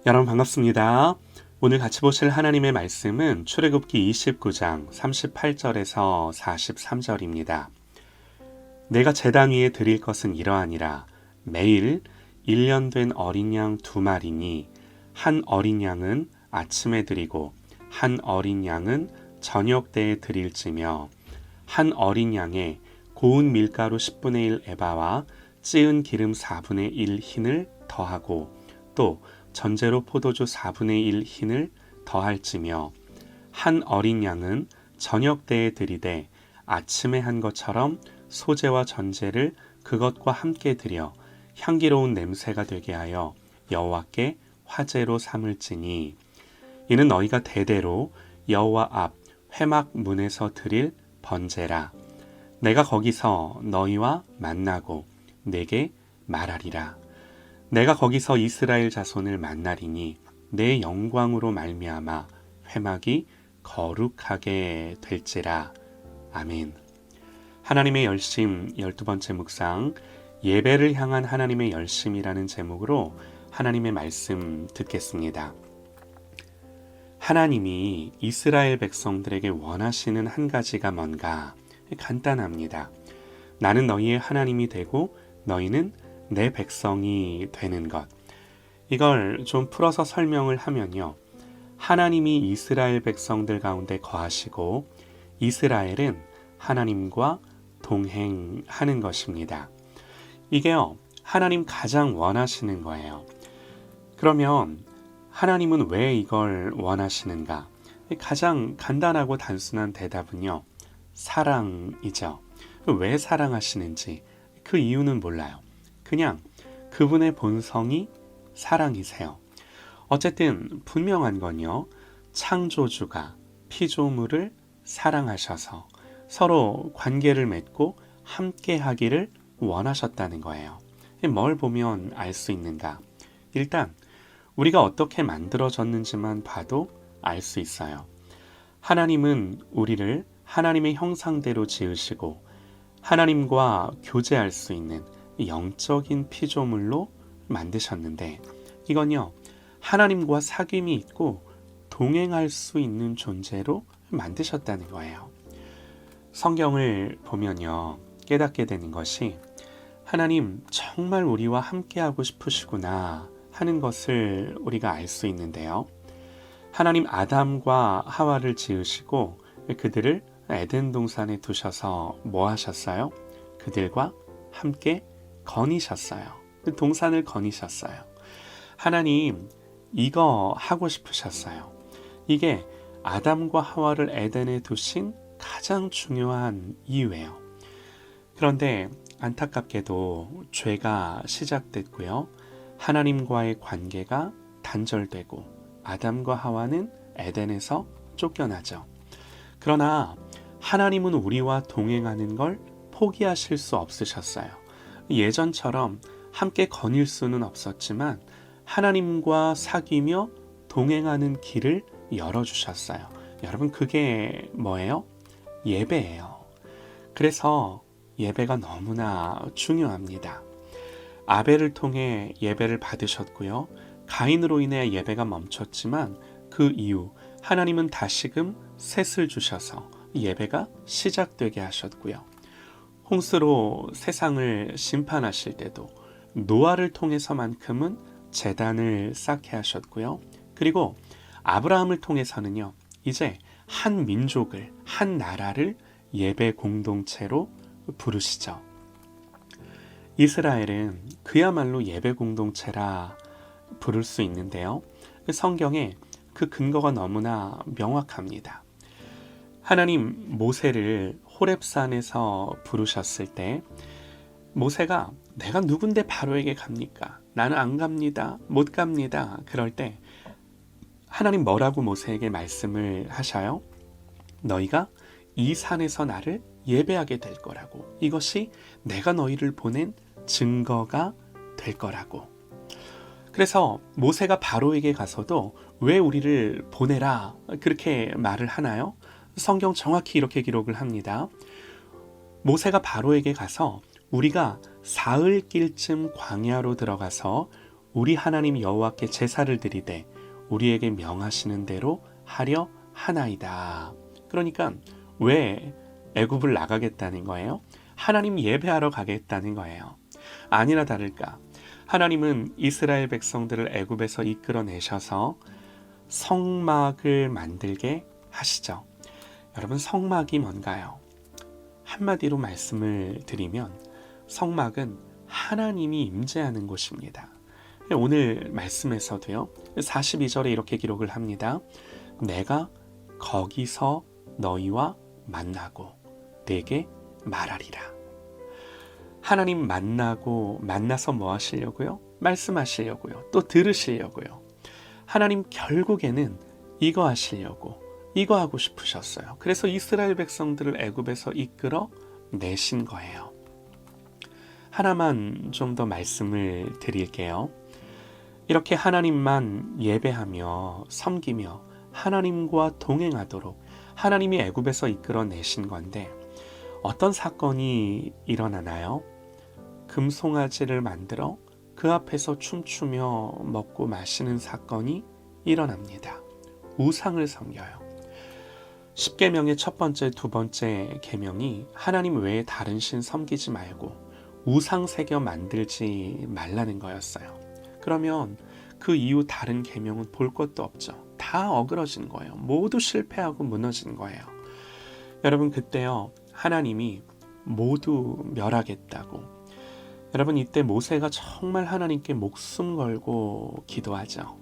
여러분 반갑습니다. 오늘 같이 보실 하나님의 말씀은 출애굽기 29장 38절에서 43절입니다. 내가 제단 위에 드릴 것은 이러하니라. 매일 1년 된 어린 양 2마리니 한 어린 양은 아침에 드리고 한 어린 양은 저녁 때에 드릴지며 한 어린 양에 고운 밀가루 10분의 1 에바와 찌은 기름 4분의 1 흰을 더하고 또 전제로 포도주 4분의 1 흰을 더할지며 한 어린 양은 저녁 때에 드리되 아침에 한 것처럼 소제와 전제를 그것과 함께 드려 향기로운 냄새가 되게 하여 여호와께 화제로 삼을지니 이는 너희가 대대로 여호와 앞 회막 문에서 드릴 번제라. 내가 거기서 너희와 만나고 내게 말하리라. 내가 거기서 이스라엘 자손을 만나리니 내 영광으로 말미암아 회막이 거룩하게 될지라. 아멘. 하나님의 열심 12번째 묵상, 예배를 향한 하나님의 열심이라는 제목으로 하나님의 말씀 듣겠습니다. 하나님이 이스라엘 백성들에게 원하시는 한 가지가 뭔가? 간단합니다. 나는 너희의 하나님이 되고 너희는 내 백성이 되는 것. 이걸 좀 풀어서 설명을 하면요. 하나님이 이스라엘 백성들 가운데 거하시고 이스라엘은 하나님과 동행하는 것입니다. 이게요, 하나님 가장 원하시는 거예요. 그러면 하나님은 왜 이걸 원하시는가? 가장 간단하고 단순한 대답은요, 사랑이죠. 왜 사랑하시는지 그 이유는 몰라요. 그냥 그분의 본성이 사랑이세요. 어쨌든 분명한 건요, 창조주가 피조물을 사랑하셔서 서로 관계를 맺고 함께 하기를 원하셨다는 거예요. 뭘 보면 알 수 있는가? 일단 우리가 어떻게 만들어졌는지만 봐도 알 수 있어요. 하나님은 우리를 하나님의 형상대로 지으시고 하나님과 교제할 수 있는 영적인 피조물로 만드셨는데 이건요, 하나님과 사귐이 있고 동행할 수 있는 존재로 만드셨다는 거예요. 성경을 보면요, 깨닫게 되는 것이 하나님 정말 우리와 함께하고 싶으시구나 하는 것을 우리가 알 수 있는데요. 하나님 아담과 하와를 지으시고 그들을 에덴 동산에 두셔서 뭐 하셨어요? 그들과 함께 거니셨어요. 동산을 거니셨어요. 하나님 이거 하고 싶으셨어요. 이게 아담과 하와를 에덴에 두신 가장 중요한 이유예요. 그런데 안타깝게도 죄가 시작됐고요. 하나님과의 관계가 단절되고 아담과 하와는 에덴에서 쫓겨나죠. 그러나 하나님은 우리와 동행하는 걸 포기하실 수 없으셨어요. 예전처럼 함께 거닐 수는 없었지만 하나님과 사귀며 동행하는 길을 열어주셨어요. 여러분, 그게 뭐예요? 예배예요. 그래서 예배가 너무나 중요합니다. 아벨을 통해 예배를 받으셨고요. 가인으로 인해 예배가 멈췄지만 그 이후 하나님은 다시금 셋을 주셔서 예배가 시작되게 하셨고요. 홍수로 세상을 심판하실 때도 노아를 통해서만큼은 제단을 쌓게 하셨고요. 그리고 아브라함을 통해서는요, 이제 한 민족을, 한 나라를 예배 공동체로 부르시죠. 이스라엘은 그야말로 예배 공동체라 부를 수 있는데요. 성경에 그 근거가 너무나 명확합니다. 하나님 모세를 호렙산에서 부르셨을 때 모세가 내가 누군데 바로에게 갑니까? 나는 안 갑니다. 못 갑니다. 그럴 때 하나님 뭐라고 모세에게 말씀을 하셔요? 너희가 이 산에서 나를 예배하게 될 거라고. 이것이 내가 너희를 보낸 증거가 될 거라고. 그래서 모세가 바로에게 가서도 왜 우리를 보내라 그렇게 말을 하나요? 성경 정확히 이렇게 기록을 합니다. 모세가 바로에게 가서 우리가 사흘길쯤 광야로 들어가서 우리 하나님 여호와께 제사를 드리되 우리에게 명하시는 대로 하려 하나이다. 그러니까 왜 애굽을 나가겠다는 거예요? 하나님 예배하러 가겠다는 거예요. 아니나 다를까 하나님은 이스라엘 백성들을 애굽에서 이끌어내셔서 성막을 만들게 하시죠. 여러분, 성막이 뭔가요? 한마디로 말씀을 드리면 성막은 하나님이 임재하는 곳입니다. 오늘 말씀에서도요 42절에 이렇게 기록을 합니다. 내가 거기서 너희와 만나고 내게 말하리라. 하나님 만나서 뭐 하시려고요? 말씀하시려고요. 또 들으시려고요. 하나님 결국에는 이거 하시려고, 이거 하고 싶으셨어요. 그래서 이스라엘 백성들을 애굽에서 이끌어 내신 거예요. 하나만 좀 더 말씀을 드릴게요. 이렇게 하나님만 예배하며 섬기며 하나님과 동행하도록 하나님이 애굽에서 이끌어 내신 건데 어떤 사건이 일어나나요? 금송아지를 만들어 그 앞에서 춤추며 먹고 마시는 사건이 일어납니다. 우상을 섬겨요. 10계명의 첫 번째, 두 번째 계명이 하나님 외에 다른 신 섬기지 말고 우상 새겨 만들지 말라는 거였어요. 그러면 그 이후 다른 계명은 볼 것도 없죠. 다 어그러진 거예요. 모두 실패하고 무너진 거예요. 여러분, 그때요 하나님이 모두 멸하겠다고. 여러분, 이때 모세가 정말 하나님께 목숨 걸고 기도하죠.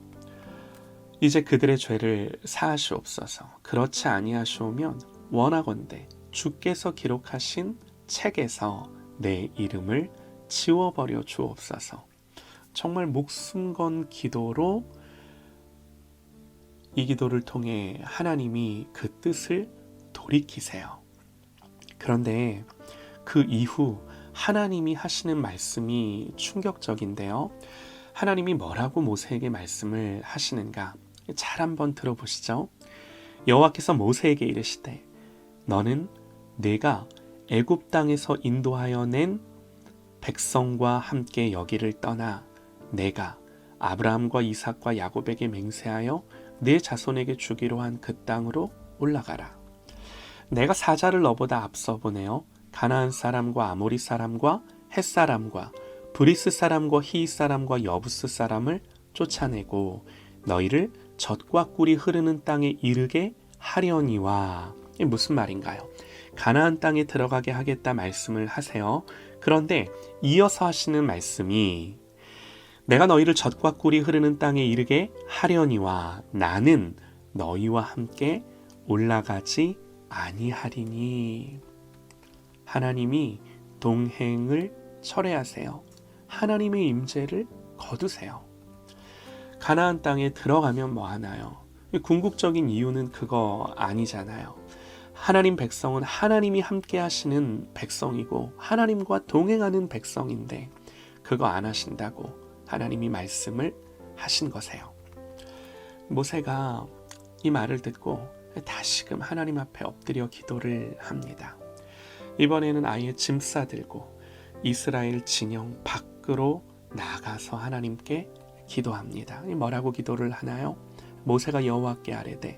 이제 그들의 죄를 사하시옵소서. 그렇지 아니하시오면 원하건대 주께서 기록하신 책에서 내 이름을 지워버려 주옵소서. 정말 목숨 건 기도로 이 기도를 통해 하나님이 그 뜻을 돌이키세요. 그런데 그 이후 하나님이 하시는 말씀이 충격적인데요. 하나님이 뭐라고 모세에게 말씀을 하시는가? 잘 한번 들어보시죠. 여호와께서 모세에게 이르시되 너는 내가 애굽 땅에서 인도하여 낸 백성과 함께 여기를 떠나 내가 아브라함과 이삭과 야곱에게 맹세하여 내 자손에게 주기로 한 그 땅으로 올라가라. 내가 사자를 너보다 앞서 보내어 가나안 사람과 아모리 사람과 헷 사람과 브리스 사람과 히윗 사람과 여부스 사람을 쫓아내고 너희를 젖과 꿀이 흐르는 땅에 이르게 하려니와. 이게 무슨 말인가요? 가나안 땅에 들어가게 하겠다 말씀을 하세요. 그런데 이어서 하시는 말씀이 내가 너희를 젖과 꿀이 흐르는 땅에 이르게 하려니와 나는 너희와 함께 올라가지 아니하리니. 하나님이 동행을 철회하세요. 하나님의 임재를 거두세요. 가나안 땅에 들어가면 뭐 하나요? 궁극적인 이유는 그거 아니잖아요. 하나님 백성은 하나님이 함께 하시는 백성이고 하나님과 동행하는 백성인데 그거 안 하신다고 하나님이 말씀을 하신 거세요. 모세가 이 말을 듣고 다시금 하나님 앞에 엎드려 기도를 합니다. 이번에는 아예 짐 싸들고 이스라엘 진영 밖으로 나가서 하나님께 기도합니다. 뭐라고 기도를 하나요? 모세가 여호와께 아뢰되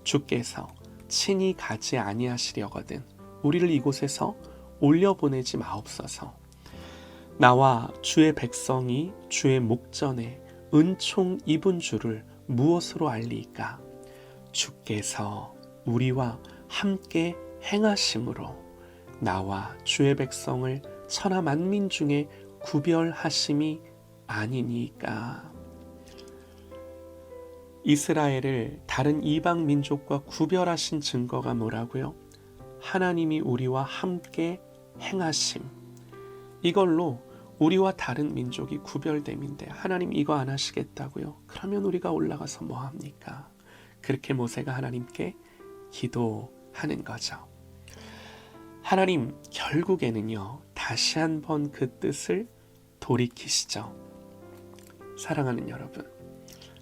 주께서 친히 가지 아니하시려거든 우리를 이곳에서 올려보내지 마옵소서. 나와 주의 백성이 주의 목전에 은총 입은 줄을 무엇으로 알리까? 주께서 우리와 함께 행하심으로 나와 주의 백성을 천하 만민 중에 구별하심이 아니니까. 이스라엘을 다른 이방 민족과 구별하신 증거가 뭐라고요? 하나님이 우리와 함께 행하심. 이걸로 우리와 다른 민족이 구별됨인데 하나님 이거 안 하시겠다고요? 그러면 우리가 올라가서 뭐 합니까? 그렇게 모세가 하나님께 기도하는 거죠. 하나님 결국에는요 다시 한번 그 뜻을 돌이키시죠. 사랑하는 여러분,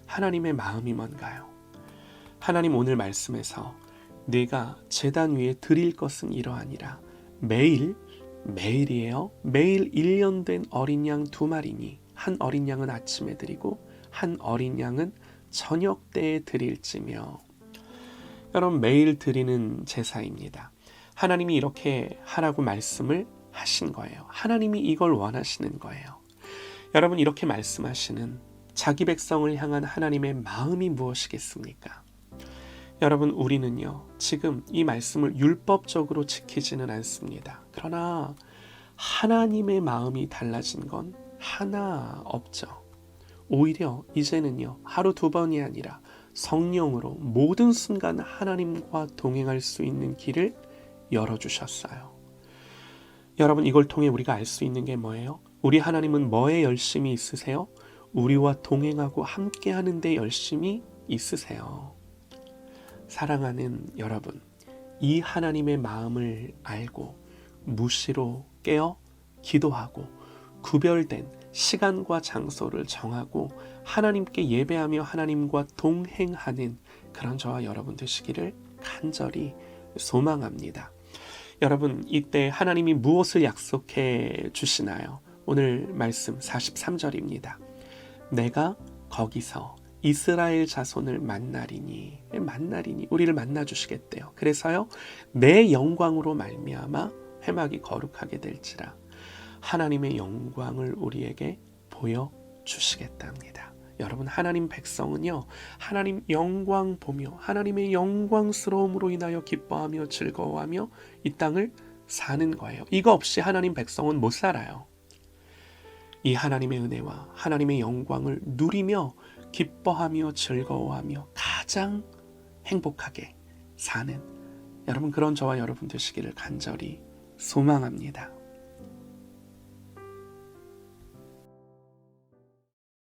하나님의 마음이 뭔가요? 하나님 오늘 말씀에서 네가 제단 위에 드릴 것은 이러하니라. 매일이에요. 매일 1년 된 어린 양 2마리니 한 어린 양은 아침에 드리고 한 어린 양은 저녁 때에 드릴지며. 여러분, 매일 드리는 제사입니다. 하나님이 이렇게 하라고 말씀을 하신 거예요. 하나님이 이걸 원하시는 거예요. 여러분, 이렇게 말씀하시는 자기 백성을 향한 하나님의 마음이 무엇이겠습니까? 여러분, 우리는요, 지금 이 말씀을 율법적으로 지키지는 않습니다. 그러나 하나님의 마음이 달라진 건 하나 없죠. 오히려 이제는요, 하루 두 번이 아니라 성령으로 모든 순간 하나님과 동행할 수 있는 길을 열어주셨어요. 여러분, 이걸 통해 우리가 알 수 있는 게 뭐예요? 우리 하나님은 뭐에 열심히 있으세요? 우리와 동행하고 함께하는 데 열심히 있으세요. 사랑하는 여러분, 이 하나님의 마음을 알고 무시로 깨어 기도하고 구별된 시간과 장소를 정하고 하나님께 예배하며 하나님과 동행하는 그런 저와 여러분 되시기를 간절히 소망합니다. 여러분, 이때 하나님이 무엇을 약속해 주시나요? 오늘 말씀 43절입니다. 내가 거기서 이스라엘 자손을 만나리니 우리를 만나주시겠대요. 그래서요, 내 영광으로 말미암아 회막이 거룩하게 될지라 하나님의 영광을 우리에게 보여주시겠답니다. 여러분, 하나님 백성은요, 하나님 영광 보며 하나님의 영광스러움으로 인하여 기뻐하며 즐거워하며 이 땅을 사는 거예요. 이거 없이 하나님 백성은 못 살아요. 이 하나님의 은혜와 하나님의 영광을 누리며 기뻐하며 즐거워하며 가장 행복하게 사는 여러분, 그런 저와 여러분 되시기를 간절히 소망합니다.